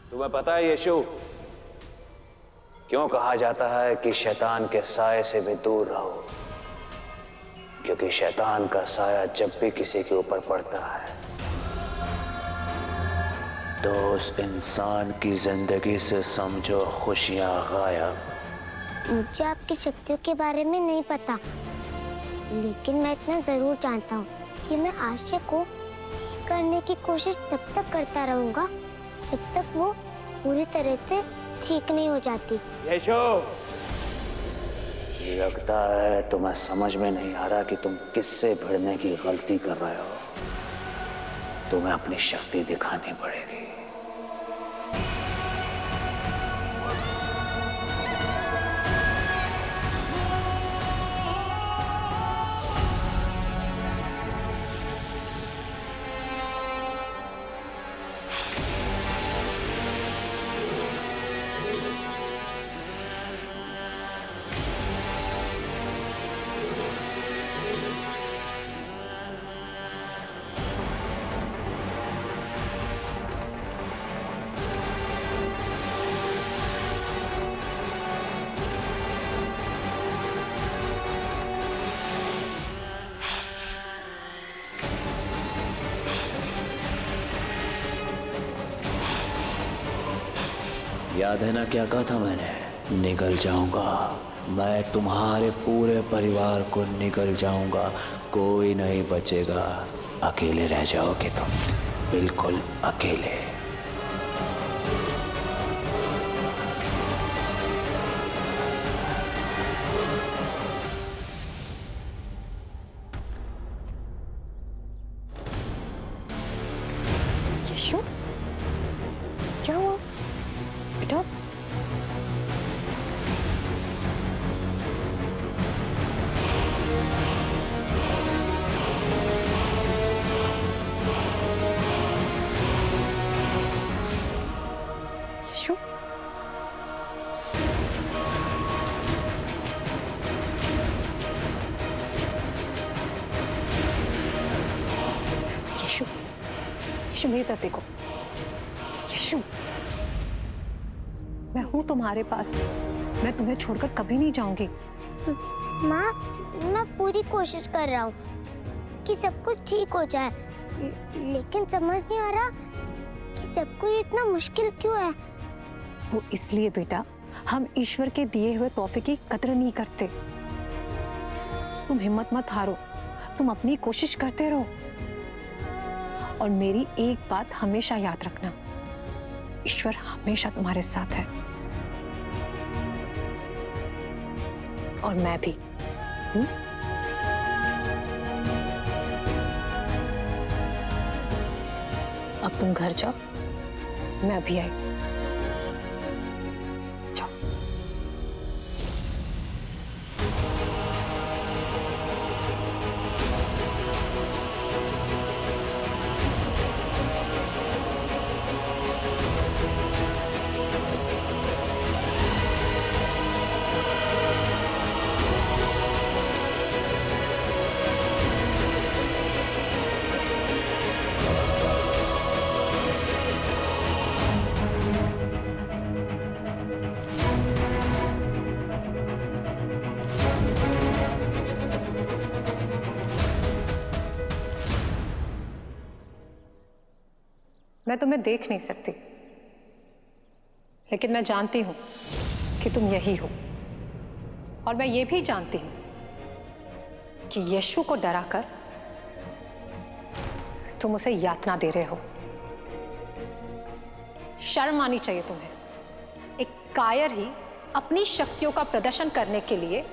तुम्हें पता है यीशु, क्यों कहा जाता है कि शैतान के साए से भी दूर रहो? क्योंकि शैतान का साया जब भी किसी के ऊपर पड़ता है तो उस इंसान की जिंदगी से समझो खुशियां गायब। मुझे आपकी शक्तियों के बारे में नहीं पता, लेकिन मैं इतना जरूर जानता हूँ कि मैं आशय को ठीक करने की कोशिश तब तक करता रहूंगा जब तक वो पूरी तरह से ठीक नहीं हो जाती। यीशु, लगता है तुम्हें समझ में नहीं आ रहा कि तुम किससे भिड़ने की गलती कर रहे हो। तुम्हें अपनी शक्ति दिखानी पड़ेगी। याद है ना क्या कहा था मैंने? निगल जाऊंगा मैं, तुम्हारे पूरे परिवार को निगल जाऊंगा, कोई नहीं बचेगा। अकेले रह जाओगे तुम, बिल्कुल अकेले। यीशु, क्या हुआ बेटा? यीशु, यीशु, यीशु मेरी तरफ देखो। यीशु, मैं हूं तुम्हारे पास, मैं तुम्हें छोड़कर कभी नहीं जाऊंगी। माँ, मैं पूरी कोशिश कर रहा हूँ कि सब कुछ ठीक हो जाए, लेकिन समझ नहीं आ रहा कि सब कुछ इतना मुश्किल क्यों है। वो इसलिए बेटा, हम ईश्वर के दिए हुए तोहफे की कदर नहीं करते। तुम हिम्मत मत हारो, तुम अपनी कोशिश करते रहो। और मेरी एक बात हमेशा याद रखना, ईश्वर हमेशा तुम्हारे साथ है, और मैं भी। अब तुम घर जाओ, मैं अभी आई। जाओ। मैं तुम्हें देख नहीं सकती, लेकिन मैं जानती हूं कि तुम यही हो। और मैं ये भी जानती हूं कि यीशु को डराकर तुम उसे यातना दे रहे हो। शर्म आनी चाहिए तुम्हें। एक कायर ही अपनी शक्तियों का प्रदर्शन करने के लिए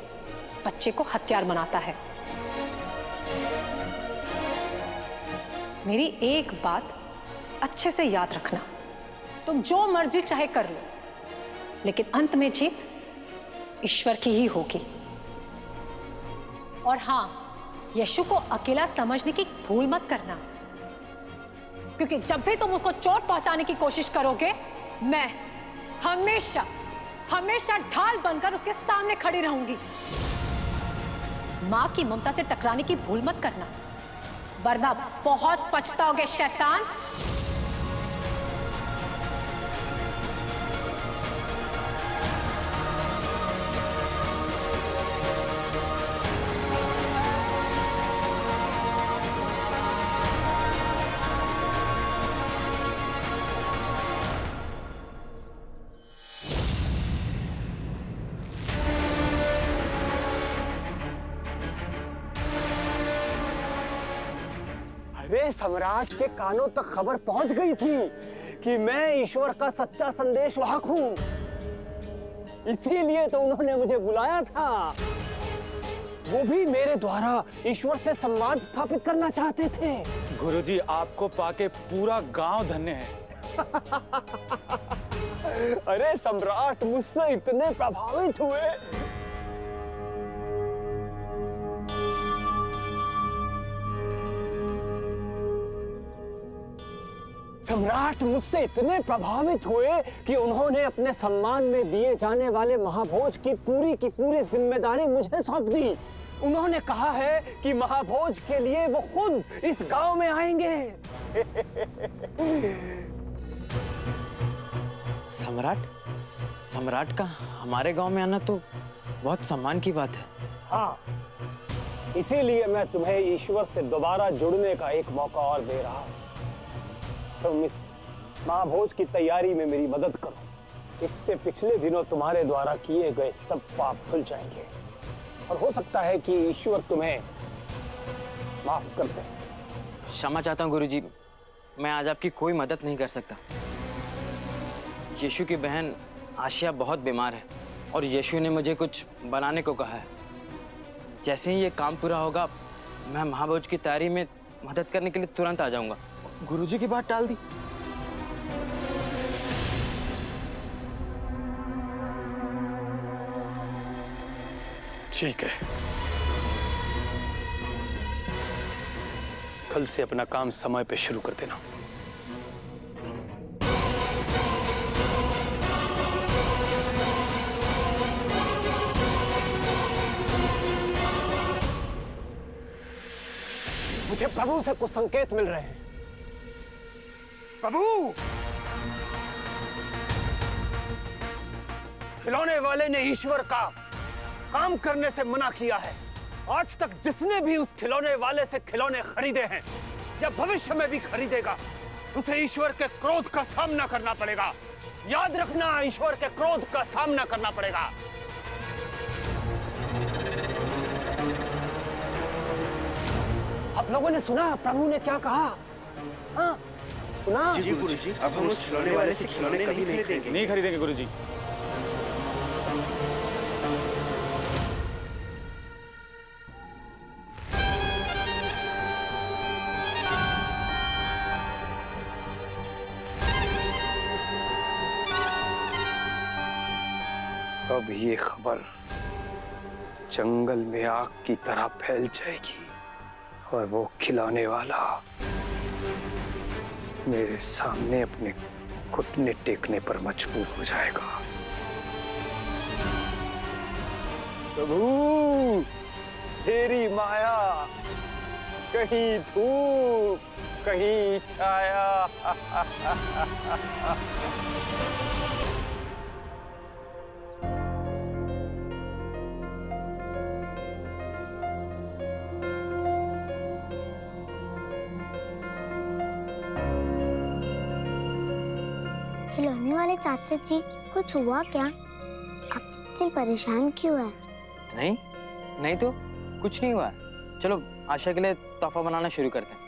बच्चे को हथियार बनाता है। मेरी एक बात अच्छे से याद रखना, तुम जो मर्जी चाहे कर लो, लेकिन अंत में जीत ईश्वर की ही होगी। और हां, यीशु को अकेला समझने की भूल मत करना, क्योंकि जब भी तुम उसको चोट पहुंचाने की कोशिश करोगे, मैं हमेशा हमेशा ढाल बनकर उसके सामने खड़ी रहूंगी। मां की ममता से टकराने की भूल मत करना, वरना बहुत पछताओगे शैतान। अरे सम्राट के कानों तक खबर पहुंच गई थी कि मैं ईश्वर का सच्चा संदेशवाहक हूं। इसीलिए तो उन्होंने मुझे बुलाया था। वो भी मेरे द्वारा ईश्वर से संवाद स्थापित करना चाहते थे। गुरुजी, आपको पाके पूरा गांव धन्य है। अरे सम्राट मुझसे इतने प्रभावित हुए। सम्राट मुझसे इतने प्रभावित हुए कि उन्होंने अपने सम्मान में दिए जाने वाले महाभोज की पूरी जिम्मेदारी मुझे सौंप दी। उन्होंने कहा है कि महाभोज के लिए वो खुद इस गांव में आएंगे। सम्राट का हमारे गांव में आना तो बहुत सम्मान की बात है। हाँ, इसीलिए मैं तुम्हें ईश्वर से दोबारा जुड़ने का एक मौका और दे रहा हूं। तुम इस महाभोज की तैयारी में मेरी मदद करो। इससे पिछले दिनों तुम्हारे द्वारा किए गए सब पाप धुल जाएंगे और हो सकता है कि ईश्वर तुम्हें माफ कर दे। क्षमा चाहता हूँ गुरुजी, मैं आज आपकी कोई मदद नहीं कर सकता। यीशु की बहन आशिया बहुत बीमार है और यीशु ने मुझे कुछ बनाने को कहा है। जैसे ही ये काम पूरा होगा, मैं महाभोज की तैयारी में मदद करने के लिए तुरंत आ जाऊंगा। गुरुजी की बात टाल दी। ठीक है, कल से अपना काम समय पे शुरू कर देना। मुझे प्रभु से कुछ संकेत मिल रहे हैं। प्रभु, खिलौने वाले ने ईश्वर का काम करने से मना किया है। आज तक जिसने भी उस खिलौने वाले से खिलौने खरीदे हैं या भविष्य में भी खरीदेगा, उसे ईश्वर के क्रोध का सामना करना पड़ेगा। याद रखना, ईश्वर के क्रोध का सामना करना पड़ेगा। आप लोगों ने सुना प्रभु ने क्या कहा? हाँ, सुना? जी गुरुजी, अब हम उस खिलौने वाले से खिलौने कभी नहीं खरीदेंगे। नहीं खरीदेंगे गुरुजी। अब ये खबर जंगल में आग की तरह फैल जाएगी और वो खिलौने वाला मेरे सामने अपने घुटने टेकने पर मजबूर हो जाएगा। प्रभु, तेरी माया, कहीं धूप कहीं छाया। खिलौने वाले चाचा जी, कुछ हुआ क्या? आप इतने परेशान क्यों है? नहीं तो कुछ नहीं हुआ। चलो आशा के लिए तोहफा बनाना शुरू करते हैं।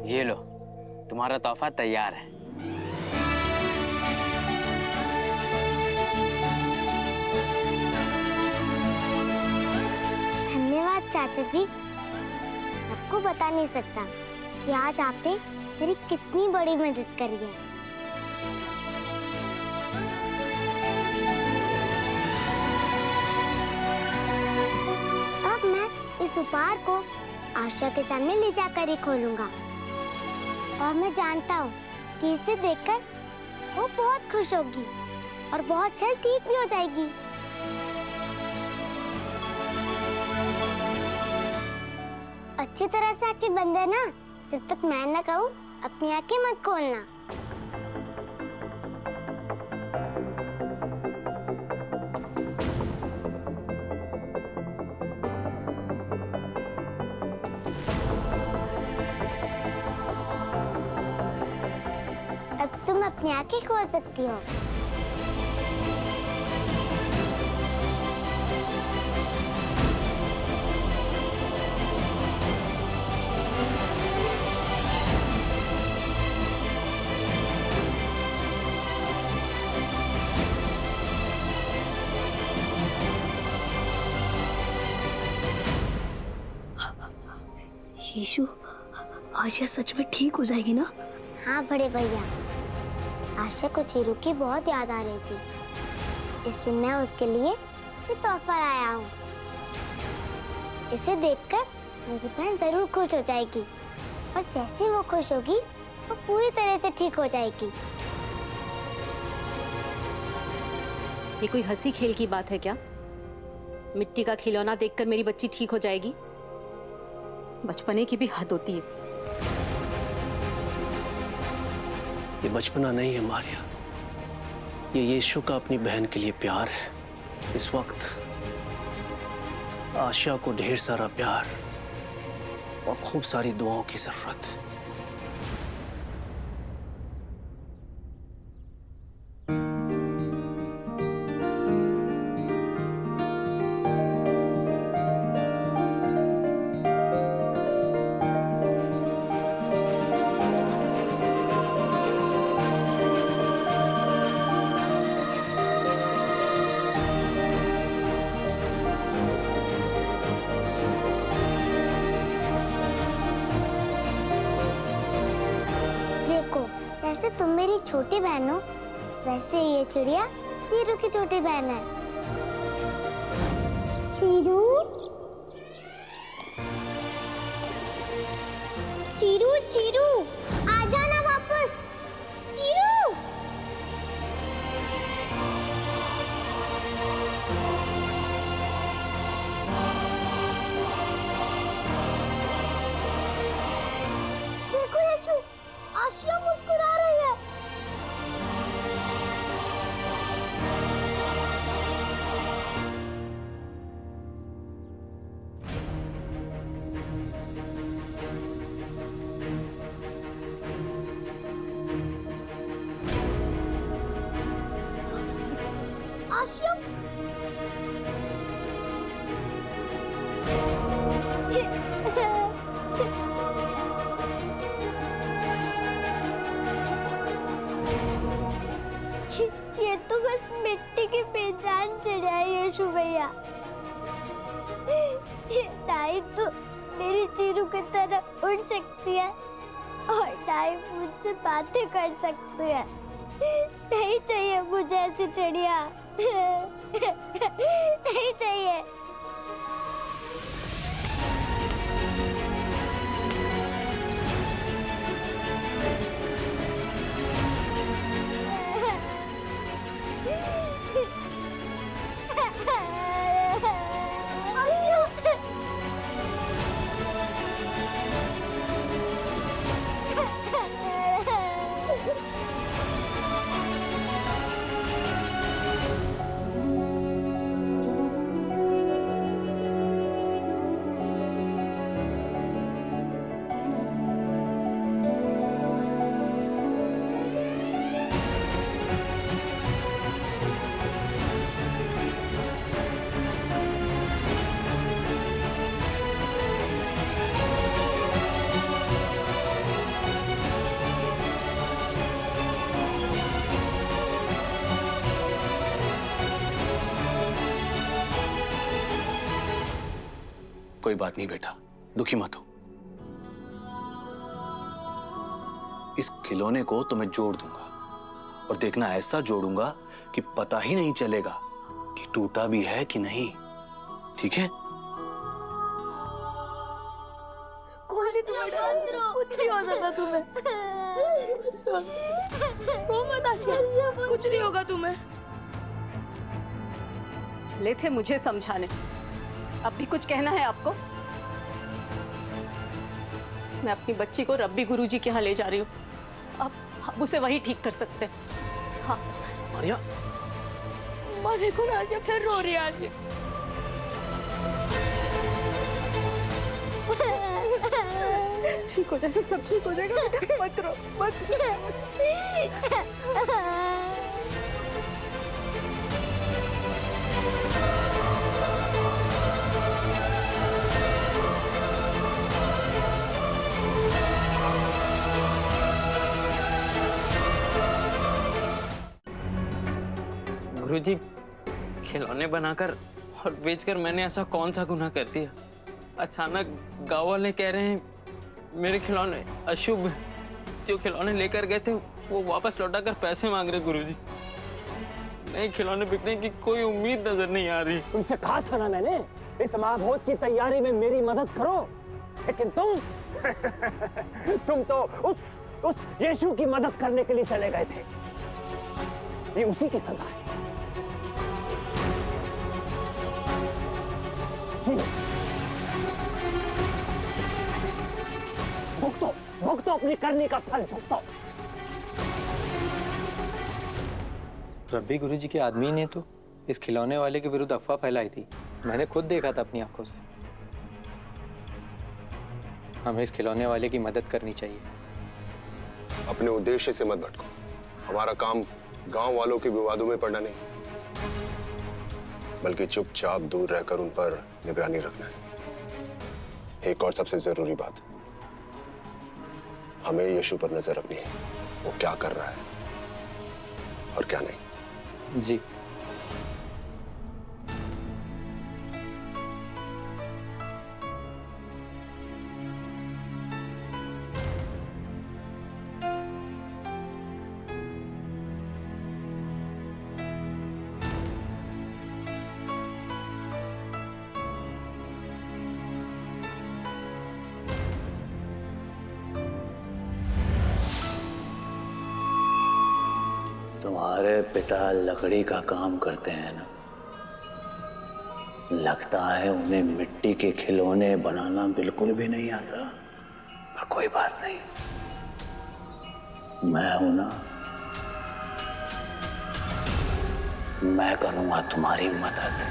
ये लो, तुम्हारा तोहफा तैयार है। धन्यवाद चाचा जी। आपको बता नहीं सकता कि आज आपने मेरी कितनी बड़ी मदद करी है। अब मैं इस उपहार को आशा के सामने ले जाकर ही खोलूंगा। और मैं जानता हूँ कि इसे देखकर वो बहुत खुश होगी और बहुत जल्द ठीक भी हो जाएगी। अच्छी तरह से आंखें बंद है ना, जब तक मैं ना कहूँ अपनी आंखें मत खोलना। अब तुम अपनी आंखें खोल सकती हो। यीशु, आशा सच में ठीक हो जाएगी ना? हाँ बड़े भैया, आशा को चीरू की बहुत याद आ रही थी, इसलिए मैं उसके लिए ये तोहफा लाया हूँ। इसे देखकर मेरी बहन जरूर खुश हो जाएगी और जैसे वो खुश होगी वो पूरी तरह से ठीक हो जाएगी। ये कोई हंसी खेल की बात है क्या? मिट्टी का खिलौना देखकर मेरी बच्ची ठीक हो जाएगी? बचपने की भी हद होती है। ये बचपना नहीं है मारिया, ये यीशु का अपनी बहन के लिए प्यार है। इस वक्त आशा को ढेर सारा प्यार और खूब सारी दुआओं की जरूरत है। जैसे तुम मेरी छोटी बहन हो, वैसे ये चिड़िया चीरू की छोटी बहन है। चीरू, चीरू, चीरू, आ जाना वापस। चीरू, देखो यीशु, आशिया मुस्कुरा रही है। आशिया, ये तो बस मिट्टी की पहचान चिड़िया है यीशु भैया। टाई तो मेरी चीरू की तरह उड़ सकती है और टाई मुझसे बातें कर सकती है। नहीं चाहिए मुझे ऐसी चिड़िया। नहीं चाहिए। कोई बात नहीं बेटा, दुखी मत हो। इस खिलौने को तो मैं जोड़ दूंगा और देखना ऐसा जोड़ूंगा कि पता ही नहीं चलेगा कि टूटा भी है कि नहीं। ठीक है? कौन है तुम्हारा? कुछ नहीं हो सकता तुम्हें। रो मत आशिया, कुछ नहीं होगा तुम्हें। चले थे मुझे समझाने, अब भी कुछ कहना है आपको? मैं अपनी बच्ची को रब्बी गुरुजी के यहाँ ले जा रही हूँ। अब उसे वही ठीक कर सकते हैं। हाँ मारिया, माँ देखो ना, आशिया फिर रो रही है। आशिया ठीक हो जाएगा, सब ठीक हो जाएगा बेटा, मत रो मत। गुरुजी, खिलौने बनाकर और बेचकर मैंने ऐसा कौन सा गुनाह कर दिया? अचानक गाँव वाले कह रहे हैं मेरे खिलौने अशुभ हैं। जो खिलौने लेकर गए थे वो वापस लौटाकर पैसे मांग रहे। गुरुजी, नए खिलौने बिकने की कोई उम्मीद नजर नहीं आ रही। तुमसे कहा था ना मैंने, इस महाभोज की तैयारी में मेरी मदद करो, लेकिन तुम तो उस यीशु की मदद करने के लिए चले गए थे। ये उसी की सजा है। भुगतो अपनी करनी का फल भुगतो। रब्बी गुरुजी के आदमी ने तो इस खिलौने वाले के विरुद्ध अफवाह फैलाई थी। मैंने खुद देखा था अपनी आंखों से। हमें इस खिलौने वाले की मदद करनी चाहिए। अपने उद्देश्य से मत भटको। हमारा काम गांव वालों के विवादों में पड़ना नहीं, बल्कि चुपचाप दूर रहकर उन पर निगरानी रखना है। एक और सबसे जरूरी बात, हमें यीशु पर नजर रखनी है, वो क्या कर रहा है और क्या नहीं। जी। तुम्हारे पिता लकड़ी का काम करते हैं ना, लगता है उन्हें मिट्टी के खिलौने बनाना बिल्कुल भी नहीं आता। पर कोई बात नहीं, मैं हूं ना, मैं करूंगा तुम्हारी मदद।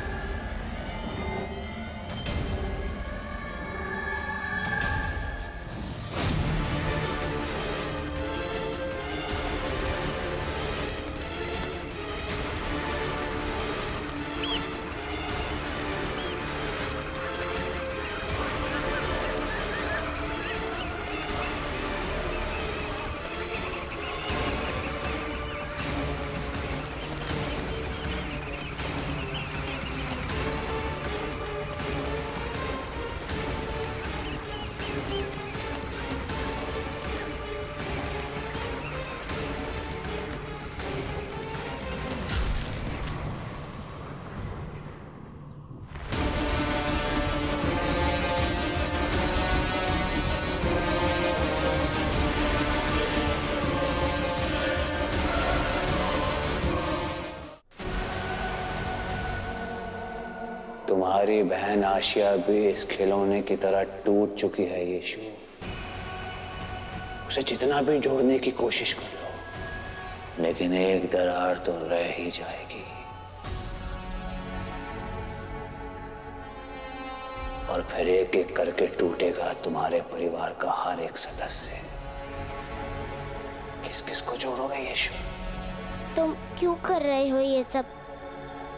तुम्हारी बहन आशिया भी इस खिलौने की तरह टूट चुकी है यीशु। उसे जितना भी जोड़ने की कोशिश कर लो, लेकिन एक दरार तो रह ही जाएगी। और फिर एक एक करके टूटेगा तुम्हारे परिवार का हर एक सदस्य। किस किस को जोड़ोगे यीशु? तुम क्यों कर रहे हो ये सब?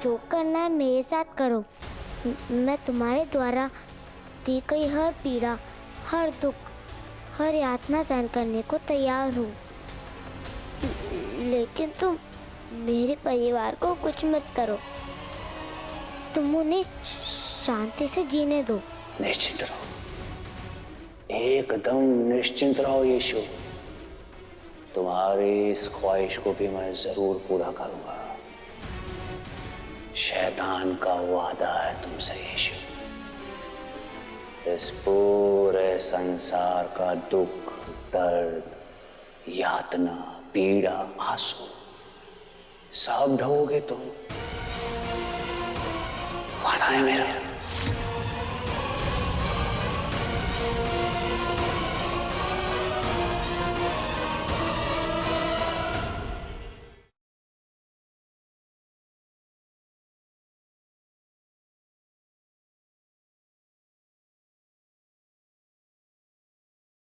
जो करना है मेरे साथ करो। मैं तुम्हारे द्वारा दी गई हर पीड़ा, हर दुख, हर यातना सहन करने को तैयार हूँ। लेकिन तुम मेरे परिवार को कुछ मत करो। तुम उन्हें शांति से जीने दो। निश्चिंत रहो, एकदम निश्चिंत रहो यीशु। तुम्हारी इस ख्वाहिश को भी मैं जरूर पूरा करूंगा। शैतान का वादा है तुमसे यीशु। इस पूरे संसार का दुख दर्द, यातना, पीड़ा, आंसू सब ढोगे तुम। वादा है मेरा।